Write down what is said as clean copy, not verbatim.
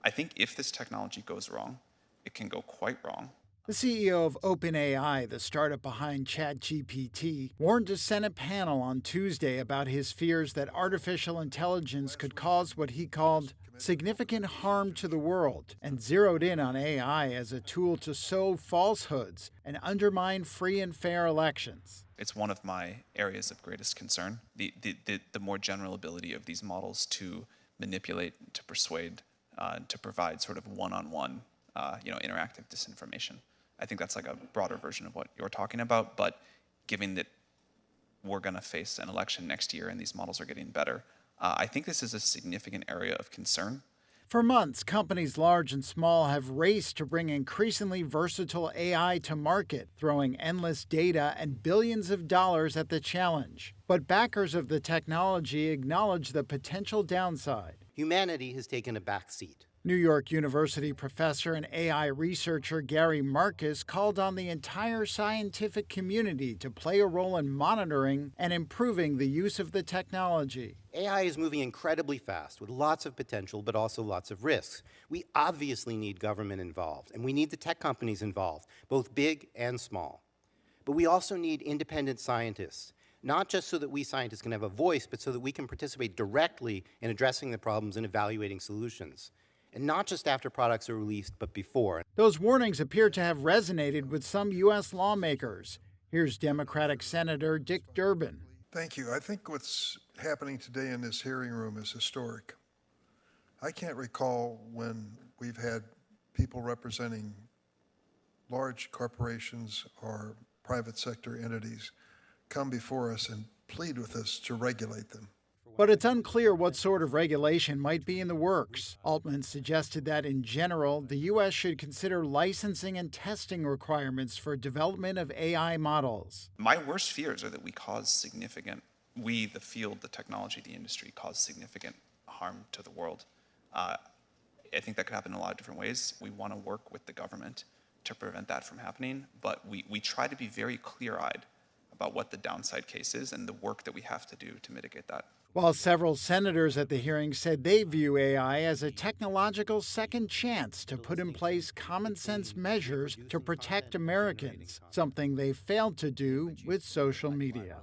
I think if this technology goes wrong, it can go quite wrong. The CEO of OpenAI, the startup behind ChatGPT, warned a Senate panel on Tuesday about his fears that artificial intelligence could cause what he called significant harm to the world, and zeroed in on AI as a tool to sow falsehoods and undermine free and fair elections. It's one of my areas of greatest concern. The more general ability of these models to manipulate, to persuade, to provide sort of one-on-one, interactive disinformation. I think that's like a broader version of what you're talking about. But given that we're going to face an election next year and these models are getting better, I think this is a significant area of concern. For months, companies large and small have raced to bring increasingly versatile AI to market, throwing endless data and billions of dollars at the challenge. But backers of the technology acknowledge the potential downside. Humanity has taken a back seat. New York University professor and AI researcher Gary Marcus called on the entire scientific community to play a role in monitoring and improving the use of the technology. AI is moving incredibly fast with lots of potential, but also lots of risks. We obviously need government involved, and we need the tech companies involved, both big and small. But we also need independent scientists, not just so that we scientists can have a voice, but so that we can participate directly in addressing the problems and evaluating solutions. And not just after products are released, but before. Those warnings appear to have resonated with some U.S. lawmakers. Here's Democratic Senator Dick Durbin. Thank you. I think what's happening today in this hearing room is historic. I can't recall when we've had people representing large corporations or private sector entities come before us and plead with us to regulate them. But it's unclear what sort of regulation might be in the works. Altman suggested that, in general, the U.S. should consider licensing and testing requirements for development of AI models. My worst fears are that we, the field, the technology, the industry, cause significant harm to the world. I think that could happen in a lot of different ways. We want to work with the government to prevent that from happening, but we try to be very clear-eyed about what the downside case is and the work that we have to do to mitigate that. While several senators at the hearing said they view AI as a technological second chance to put in place common-sense measures to protect Americans, something they failed to do with social media.